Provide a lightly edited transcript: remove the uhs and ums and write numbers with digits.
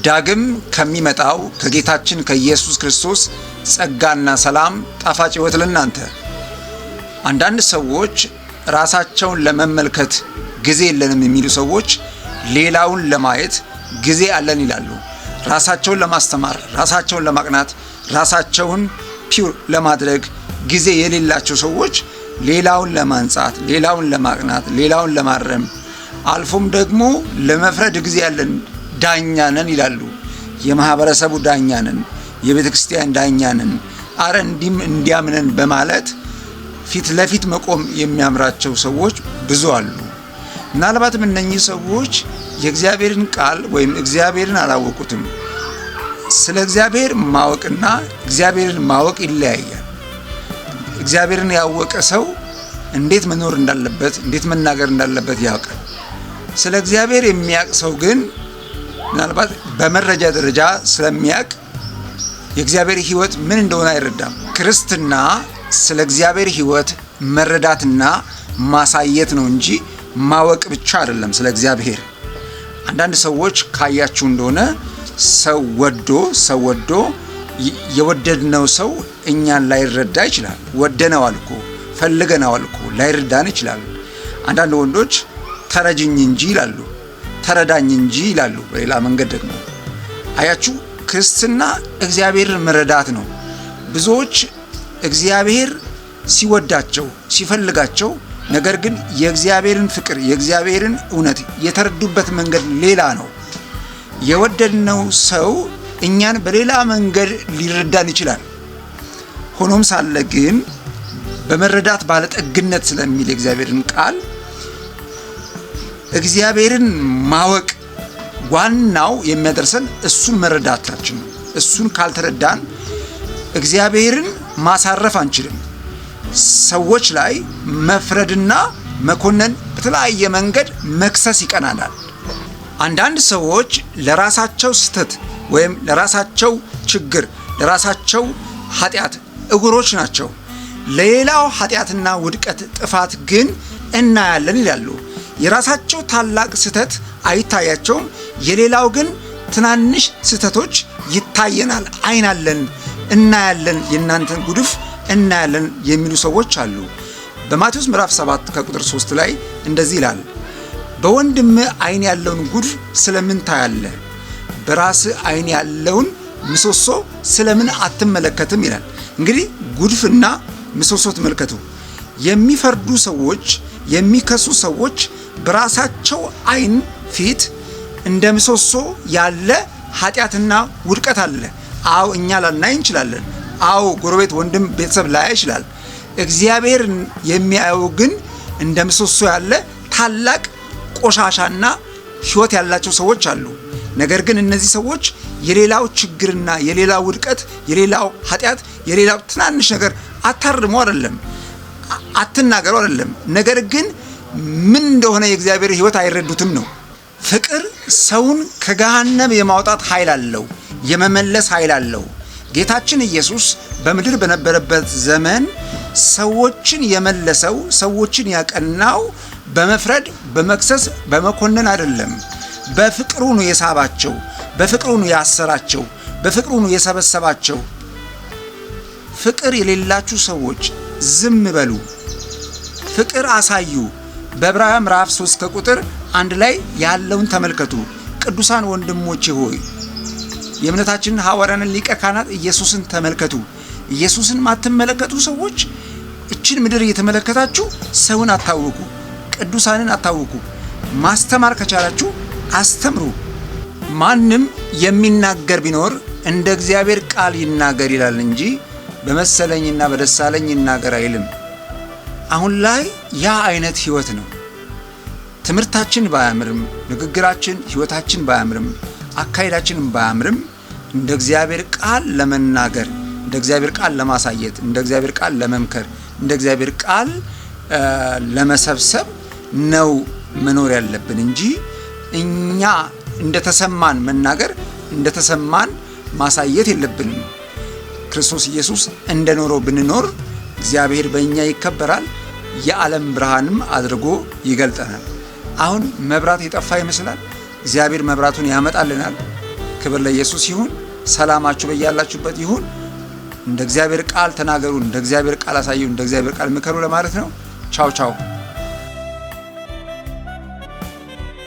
ዳግም ከሚመጣው ከጌታችን ከኢየሱስ ክርስቶስ ጸጋና ሰላም ጣፋጭ ሕይወት ለእናንተ። አንዳንድ ሰዎች ራሳቸውን ለመመልከት ጊዜ የለንም የሚሉ ሰዎች ሌላውን ለማየት ጊዜ አለን ይላሉ። ራሳቸውን ለማስተማር፣ ራሳቸውን ለማቅናት፣ ራሳቸውን ፒውር ለማድረግ ጊዜ የሌላቸው ሰዎች ሌላውን ለማንጻት፣ ሌላውን ለማቅናት፣ ሌላውን ለማረም አልፎም ደግሞ ለመፍረድ ጊዜ ያለን ዳኛ ነን ይላሉ። የማህበረሰቡ ዳኛ ነን፣ የቤተ ክርስቲያን ዳኛ ነን፣ አረ እንዲም እንዲያምነን በማለት ፊት ለፊት መቆም የሚያምራቸው ሰዎች ብዙ አሉ። ምናልባትም እነኚህ ሰዎች የእግዚአብሔርን ቃል ወይም እግዚአብሔርን አላወቁትም። ስለ እግዚአብሔር ማወቅና እግዚአብሔርን ማወቅ ይለያያል። እግዚአብሔርን ያወቀ ሰው እንዴት መኖር እንዳለበት፣ እንዴት መናገር እንዳለበት ያውቃል። ስለ እግዚአብሔር የሚያውቅ ሰው ግን ምናልባት በመረጃ ደረጃ ስለሚያውቅ የእግዚአብሔር ሕይወት ምን እንደሆነ አይረዳም። ክርስትና ስለ እግዚአብሔር ሕይወት መረዳትና ማሳየት ነው እንጂ ማወቅ ብቻ አይደለም። ስለ እግዚአብሔር አንዳንድ ሰዎች ካያችሁ እንደሆነ ሰው ወዶ የወደድነው ሰው እኛን ላይረዳ ይችላል። ወደነዋል እኮ ፈልገነዋል እኮ ላይረዳን ይችላል። አንዳንድ ወንዶች ተረጅኝ እንጂ ይላሉ፣ ተረዳኝ እንጂ ይላሉ። በሌላ መንገድ ደግሞ አያችሁ፣ ክርስትና እግዚአብሔርን መረዳት ነው። ብዙዎች እግዚአብሔር ሲወዳቸው ሲፈልጋቸው፣ ነገር ግን የእግዚአብሔርን ፍቅር የእግዚአብሔርን እውነት የተረዱበት መንገድ ሌላ ነው። የወደድነው ሰው እኛን በሌላ መንገድ ሊረዳን ይችላል። ሆኖም ሳለ ግን በመረዳት ባለጠግነት ስለሚል የእግዚአብሔርን ቃል እግዚአብሔርን ማወቅ ዋናው የሚያደርሰን እሱን መረዳታችን ነው። እሱን ካልተረዳን እግዚአብሔርን ማሳረፍ አንችልም። ሰዎች ላይ መፍረድና መኮነን በተለያየ መንገድ መክሰስ ይቀናናል። አንዳንድ ሰዎች ለራሳቸው ስህተት ወይም ለራሳቸው ችግር ለራሳቸው ኃጢአት እግሮች ናቸው። ለሌላው ኃጢአትና ውድቀት ጥፋት ግን እናያለን ይላሉ። የራሳቸው ታላቅ ስህተት አይታያቸውም፣ የሌላው ግን ትናንሽ ስህተቶች ይታየናል። አይናለን፣ እናያለን፣ የእናንተን ጉድፍ እናያለን የሚሉ ሰዎች አሉ። በማቴዎስ ምዕራፍ 7 ከቁጥር 3 ላይ እንደዚህ ይላል፣ በወንድም አይን ያለውን ጉድፍ ስለምን ታያለህ? በራስህ አይን ያለውን ምሰሶ ስለምን አትመለከትም? ይላል። እንግዲህ ጉድፍና ምሰሶ ተመልከቱ። የሚፈርዱ ሰዎች፣ የሚከሱ ሰዎች በራሳቸው አይን ፊት እንደ ምሰሶ ያለ ኃጢአትና ውድቀት አለ። አዎ እኛ ላናይ እንችላለን። አዎ ጎረቤት፣ ወንድም፣ ቤተሰብ ላይ ይችላል። እግዚአብሔር የሚያየው ግን እንደ ምሰሶ ያለ ታላቅ ቆሻሻና ሕይወት ያላቸው ሰዎች አሉ። ነገር ግን እነዚህ ሰዎች የሌላው ችግርና የሌላው ውድቀት፣ የሌላው ኃጢአት፣ የሌላው ትናንሽ ነገር አታርሙ አይደለም፣ አትናገሩ አይደለም። ነገር ግን ምን እንደሆነ የእግዚአብሔር ሕይወት አይረዱትም ነው። ፍቅር ሰውን ከገሃነም የማውጣት ኃይል አለው፣ የመመለስ ኃይል አለው። ጌታችን ኢየሱስ በምድር በነበረበት ዘመን ሰዎችን የመለሰው፣ ሰዎችን ያቀናው በመፍረድ በመክሰስ በመኮነን አይደለም። በፍቅሩ ነው የሳባቸው፣ በፍቅሩ ነው ያሰራቸው፣ በፍቅሩ ነው የሰበሰባቸው። ፍቅር የሌላችሁ ሰዎች ዝም በሉ፣ ፍቅር አሳዩ። በዕብራውያን ምዕራፍ 3 ከቁጥር 1 ላይ ያለውን ተመልከቱ። ቅዱሳን ወንድሞቼ ሆይ የእምነታችንን ሐዋርያንን ሊቀ ካህናት ኢየሱስን ተመልከቱ። ኢየሱስን ማትመለከቱ ሰዎች እችን ምድር እየተመለከታችሁ ሰውን አታውቁ፣ ቅዱሳንን አታውቁ። ማስተማር ከቻላችሁ አስተምሩ። ማንም የሚናገር ቢኖር እንደ እግዚአብሔር ቃል ይናገር ይላል እንጂ በመሰለኝና በደሳለኝ ይናገር አይልም። አሁን ላይ ያ አይነት ህይወት ነው። ትምህርታችን ባያምርም፣ ንግግራችን፣ ህይወታችን ባያምርም፣ አካሄዳችን ባያምርም እንደ እግዚአብሔር ቃል ለመናገር፣ እንደ እግዚአብሔር ቃል ለማሳየት፣ እንደ እግዚአብሔር ቃል ለመምከር፣ እንደ እግዚአብሔር ቃል ለመሰብሰብ ነው መኖር ያለብን እንጂ እኛ እንደተሰማን መናገር፣ እንደተሰማን ማሳየት የለብንም። ክርስቶስ ኢየሱስ እንደኖረው ብንኖር እግዚአብሔር በእኛ ይከበራል፣ የዓለም ብርሃንም አድርጎ ይገልጠናል። አሁን መብራት የጠፋ ይመስላል። እግዚአብሔር መብራቱን ያመጣልናል። ክብር ለኢየሱስ ይሁን። ሰላማችሁ በያላችሁበት ይሁን። እንደ እግዚአብሔር ቃል ተናገሩ፣ እንደ እግዚአብሔር ቃል አሳዩ፣ እንደ እግዚአብሔር ቃል ምከሩ ለማለት ነው። ቻው ቻው።